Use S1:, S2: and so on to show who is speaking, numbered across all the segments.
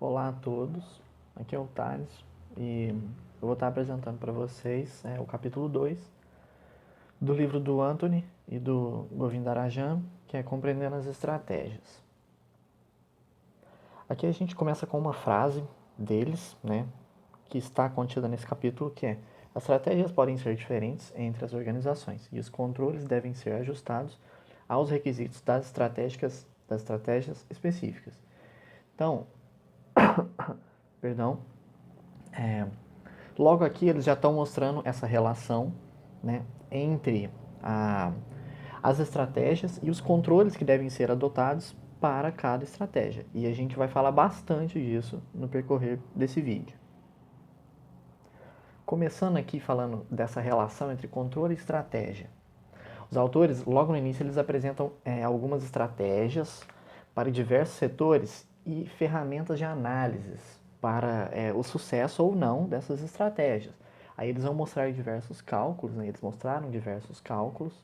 S1: Olá a todos, aqui é o Thales e eu vou estar apresentando para vocês o capítulo 2 do livro do Anthony e do Govindarajan, que é Compreendendo as Estratégias. Aqui a gente começa com uma frase deles, que está contida nesse capítulo, que é: as estratégias podem ser diferentes entre as organizações e os controles devem ser ajustados aos requisitos das estratégias específicas. Então, perdão, logo aqui eles já estão mostrando essa relação, entre as estratégias e os controles que devem ser adotados para cada estratégia. E a gente vai falar bastante disso no percorrer desse vídeo. Começando aqui falando dessa relação entre controle e estratégia. Os autores, logo no início, eles apresentam algumas estratégias para diversos setores e ferramentas de análises para o sucesso ou não dessas estratégias. Aí eles vão mostrar diversos cálculos, eles mostraram diversos cálculos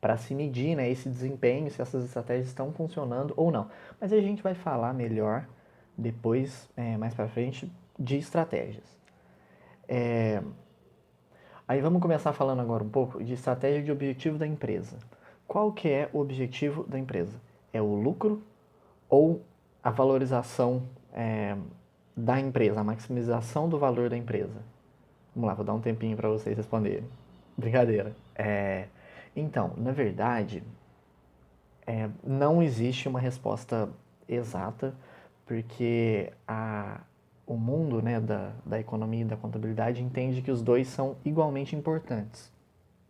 S1: para se medir esse desempenho, se essas estratégias estão funcionando ou não. Mas a gente vai falar melhor depois, mais para frente, de estratégias. Aí vamos começar falando agora um pouco de estratégia de objetivo da empresa. Qual que é o objetivo da empresa? É o lucro ou a valorização da empresa, a maximização do valor da empresa? Vamos lá, vou dar um tempinho para vocês responderem. Brincadeira. Então, na verdade, não existe uma resposta exata, porque o mundo da economia e da contabilidade entende que os dois são igualmente importantes.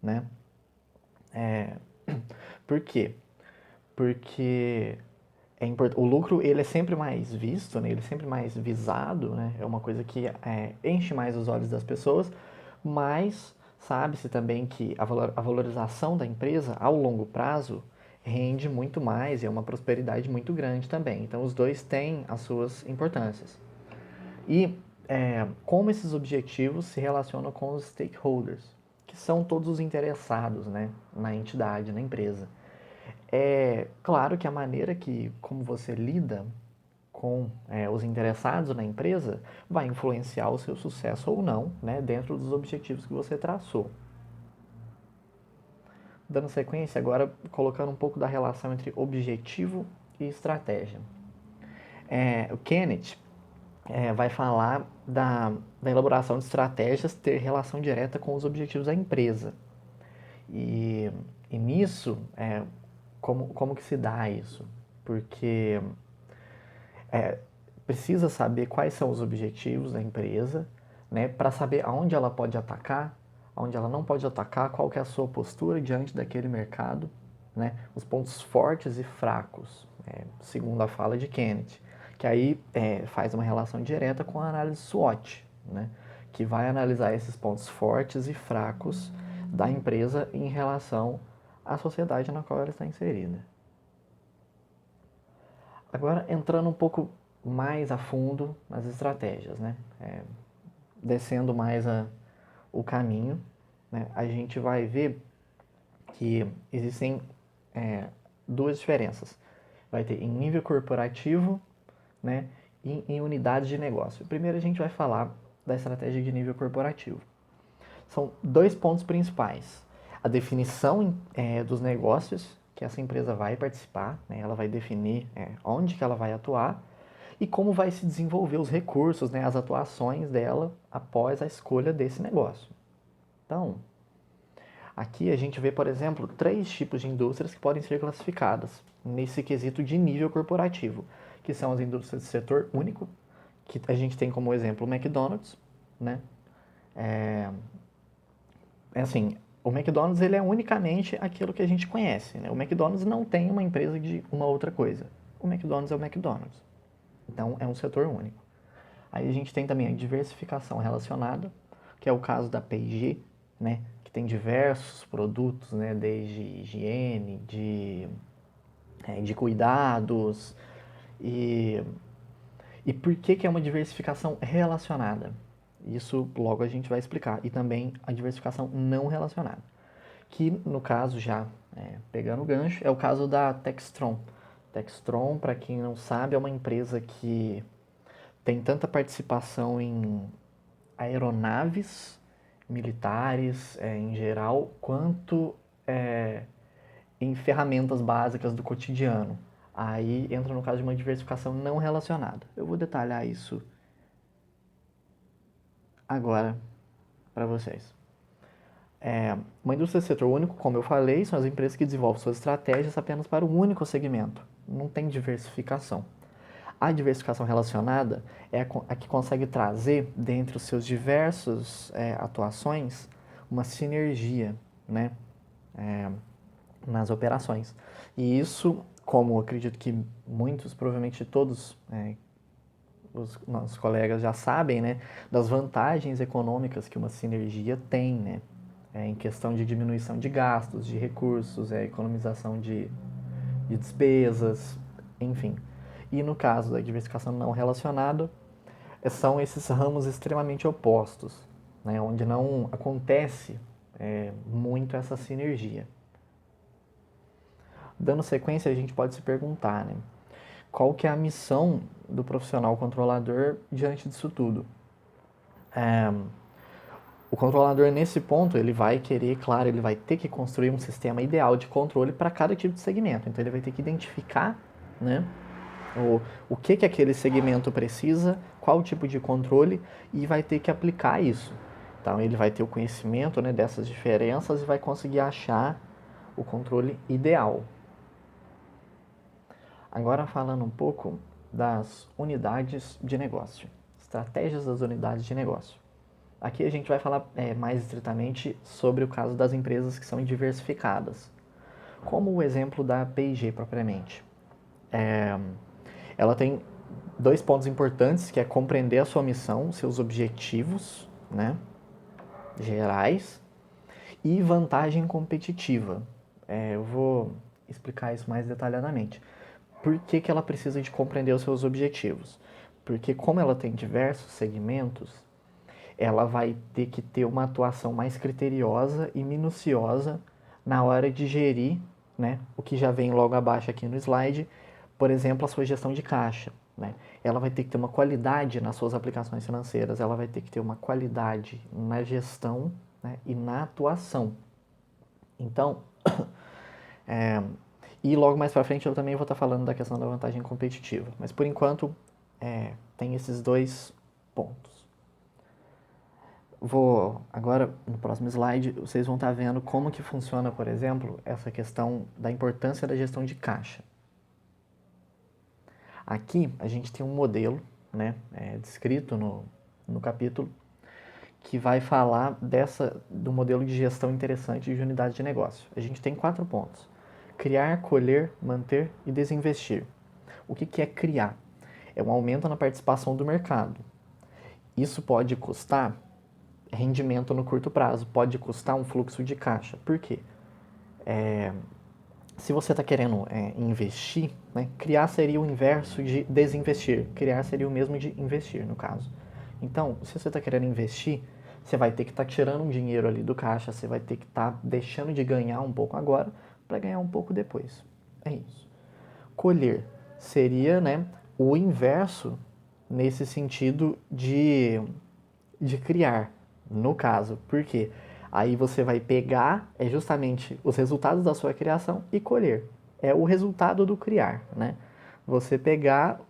S1: Né? Por quê? Porque o lucro ele é sempre mais visto, ele é sempre mais visado, é uma coisa que enche mais os olhos das pessoas, mas sabe-se também que a valorização da empresa ao longo prazo rende muito mais e é uma prosperidade muito grande também. Então os dois têm as suas importâncias. E como esses objetivos se relacionam com os stakeholders, que são todos os interessados na entidade, na empresa. É claro que a maneira como você lida com os interessados na empresa vai influenciar o seu sucesso ou não, dentro dos objetivos que você traçou. Dando sequência, agora colocando um pouco da relação entre objetivo e estratégia. O Kenneth vai falar da elaboração de estratégias ter relação direta com os objetivos da empresa. E nisso, como que se dá isso? Porque precisa saber quais são os objetivos da empresa, para saber aonde ela pode atacar, aonde ela não pode atacar, qual que é a sua postura diante daquele mercado, os pontos fortes e fracos, segundo a fala de Kenneth, que aí faz uma relação direta com a análise SWOT, que vai analisar esses pontos fortes e fracos da empresa em relação à sociedade na qual ela está inserida. Agora, entrando um pouco mais a fundo nas estratégias, descendo mais o caminho, a gente vai ver que existem duas diferenças. Vai ter em nível corporativo e em unidades de negócio. Primeiro a gente vai falar da estratégia de nível corporativo. São dois pontos principais. A definição dos negócios que essa empresa vai participar, ela vai definir onde que ela vai atuar e como vai se desenvolver os recursos, as atuações dela após a escolha desse negócio. Então, aqui a gente vê, por exemplo, 3 tipos de indústrias que podem ser classificadas nesse quesito de nível corporativo, que são as indústrias de setor único, que a gente tem como exemplo o McDonald's, assim, o McDonald's ele é unicamente aquilo que a gente conhece, O McDonald's não tem uma empresa de uma outra coisa. O McDonald's é o McDonald's. Então, é um setor único. Aí a gente tem também a diversificação relacionada, que é o caso da P&G, que tem diversos produtos, desde higiene, de cuidados. E por que é uma diversificação relacionada? Isso logo a gente vai explicar. E também a diversificação não relacionada, que no caso já, pegando o gancho, é o caso da Textron. Textron, para quem não sabe, é uma empresa que tem tanta participação em aeronaves militares em geral, quanto em ferramentas básicas do cotidiano. Aí entra no caso de uma diversificação não relacionada. Eu vou detalhar isso agora para vocês. Uma indústria de setor único, como eu falei, são as empresas que desenvolvem suas estratégias apenas para um único segmento. Não tem diversificação. A diversificação relacionada é a que consegue trazer, dentre os seus diversos atuações, uma sinergia, né, nas operações. E isso, como eu acredito que muitos, provavelmente todos, os nossos colegas já sabem, né, das vantagens econômicas que uma sinergia tem, né, em questão de diminuição de gastos, de recursos, economização de despesas, enfim. E no caso da diversificação não relacionada, são esses ramos extremamente opostos, né, onde não acontece muito essa sinergia. Dando sequência, a gente pode se perguntar, né, qual que é a missão do profissional controlador diante disso tudo? O controlador, nesse ponto, ele vai querer, claro, ele vai ter que construir um sistema ideal de controle para cada tipo de segmento. Então, ele vai ter que identificar, né, o que aquele segmento precisa, qual tipo de controle, e vai ter que aplicar isso. Então, ele vai ter o conhecimento, né, dessas diferenças e vai conseguir achar o controle ideal. Agora, falando um pouco das unidades de negócio, estratégias das unidades de negócio. Aqui a gente vai falar mais estritamente sobre o caso das empresas que são diversificadas, como o exemplo da P&G propriamente. Ela tem dois pontos importantes, que é compreender a sua missão, seus objetivos, né, gerais, e vantagem competitiva. Eu vou explicar isso mais detalhadamente. Por que ela precisa de compreender os seus objetivos? Porque como ela tem diversos segmentos, ela vai ter que ter uma atuação mais criteriosa e minuciosa na hora de gerir, né, o que já vem logo abaixo aqui no slide, por exemplo, a sua gestão de caixa. Né? Ela vai ter que ter uma qualidade nas suas aplicações financeiras, ela vai ter que ter uma qualidade na gestão, né, e na atuação. Então, e logo mais para frente eu também vou estar falando da questão da vantagem competitiva. Mas por enquanto, tem esses dois pontos. Agora, no próximo slide, vocês vão estar vendo como que funciona, por exemplo, essa questão da importância da gestão de caixa. Aqui, a gente tem um modelo, né, descrito no capítulo, que vai falar do modelo de gestão interessante de unidade de negócio. A gente tem 4 pontos: criar, colher, manter e desinvestir. O que é criar? É um aumento na participação do mercado. Isso pode custar rendimento no curto prazo, pode custar um fluxo de caixa. Por quê? Se você está querendo investir, né, criar seria o inverso de desinvestir. Criar seria o mesmo de investir, no caso. Então, se você está querendo investir, você vai ter que estar tirando um dinheiro ali do caixa, você vai ter que estar deixando de ganhar um pouco agora para ganhar um pouco depois. É isso. Colher seria, né, o inverso nesse sentido de criar, no caso. Por quê? Aí você vai pegar justamente os resultados da sua criação e colher. É o resultado do criar, né? Você pegar,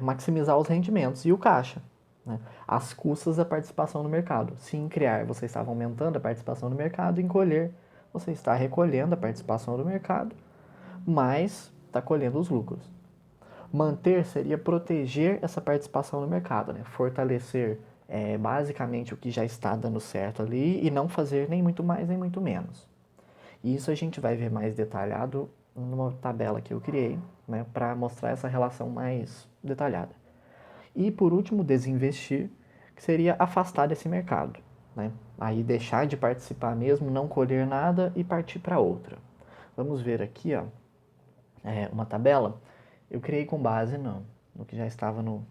S1: maximizar os rendimentos e o caixa, né? Às custas da participação no mercado. Se em criar você estava aumentando a participação no mercado, em colher você está recolhendo a participação do mercado, mas está colhendo os lucros. Manter seria proteger essa participação no mercado, né? Fortalecer basicamente o que já está dando certo ali e não fazer nem muito mais nem muito menos. E isso a gente vai ver mais detalhado numa tabela que eu criei, né, para mostrar essa relação mais detalhada. E por último, desinvestir, que seria afastar desse mercado, né? Aí deixar de participar mesmo, não colher nada e partir para outra. Vamos ver aqui, ó, uma tabela. Eu criei com base no que já estava no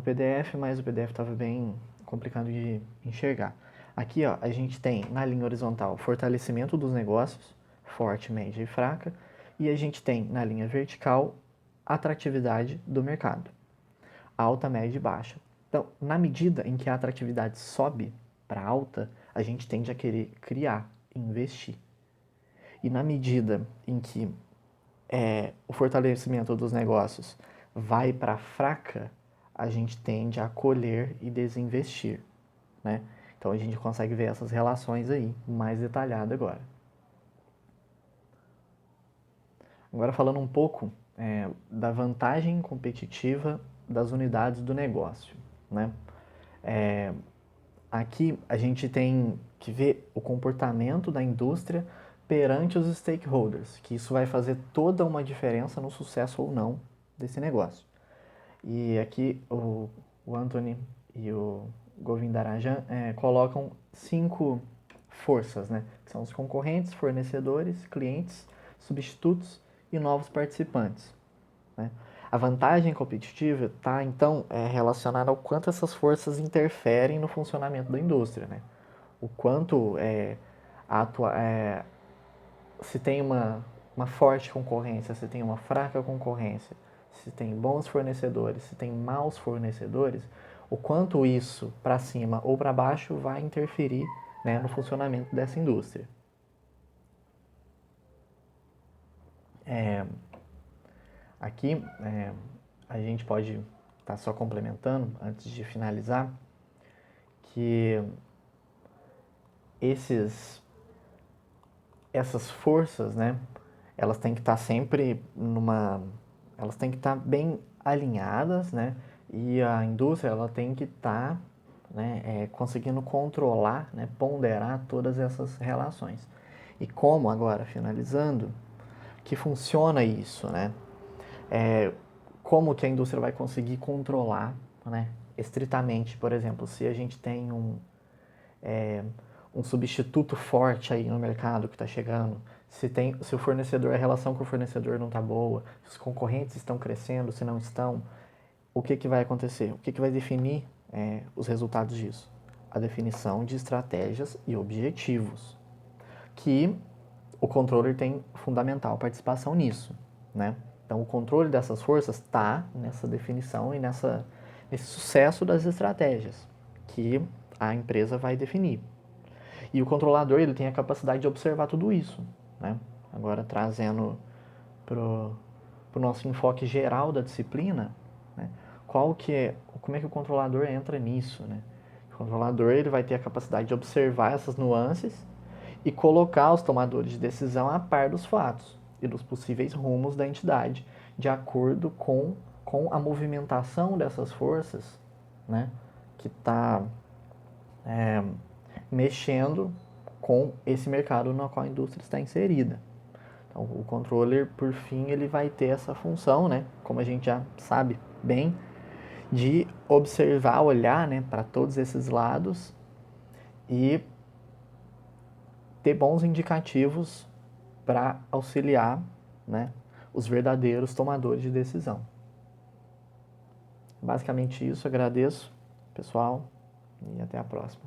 S1: PDF, mas o PDF estava bem complicado de enxergar. Aqui, a gente tem na linha horizontal fortalecimento dos negócios, forte, média e fraca, E a gente tem na linha vertical a atratividade do mercado, alta, média e baixa. Então, na medida em que a atratividade sobe para alta, a gente tende a querer criar, investir. E na medida em que o fortalecimento dos negócios vai para fraca, a gente tende a acolher e desinvestir, né? Então a gente consegue ver essas relações aí, mais detalhada agora. Agora falando um pouco da vantagem competitiva das unidades do negócio, né? Aqui a gente tem que ver o comportamento da indústria perante os stakeholders, que isso vai fazer toda uma diferença no sucesso ou não desse negócio. E aqui o Anthony e o Govindarajan colocam 5 forças, né? Que são os concorrentes, fornecedores, clientes, substitutos e novos participantes, né? A vantagem competitiva está, então, relacionada ao quanto essas forças interferem no funcionamento da indústria, né? O quanto se tem uma forte concorrência, se tem uma fraca concorrência, se tem bons fornecedores, se tem maus fornecedores, o quanto isso, para cima ou para baixo, vai interferir, né, no funcionamento dessa indústria. Aqui a gente pode estar só complementando, antes de finalizar, que essas forças, né, elas têm que estar sempre elas têm que estar bem alinhadas, né, e a indústria ela tem que estar, né, conseguindo controlar, né, ponderar todas essas relações. E como, agora, finalizando, que funciona isso, né? Como que a indústria vai conseguir controlar, né, estritamente, por exemplo, se a gente tem um substituto forte aí no mercado que está chegando, se o fornecedor, a relação com o fornecedor não está boa, se os concorrentes estão crescendo, se não estão, o que vai acontecer? O que vai definir os resultados disso? A definição de estratégias e objetivos, que o controller tem fundamental participação nisso, né? Então, o controle dessas forças está nessa definição e nesse sucesso das estratégias que a empresa vai definir. E o controlador ele tem a capacidade de observar tudo isso, né? Agora, trazendo para o nosso enfoque geral da disciplina, né? Como é que o controlador entra nisso, né? O controlador ele vai ter a capacidade de observar essas nuances e colocar os tomadores de decisão a par dos fatos e dos possíveis rumos da entidade, de acordo com a movimentação dessas forças, né, que está mexendo com esse mercado no qual a indústria está inserida. Então, o controller, por fim, ele vai ter essa função, né, como a gente já sabe bem, de observar, olhar, né, para todos esses lados e ter bons indicativos para auxiliar, né, os verdadeiros tomadores de decisão. Basicamente isso, agradeço, pessoal, e até a próxima.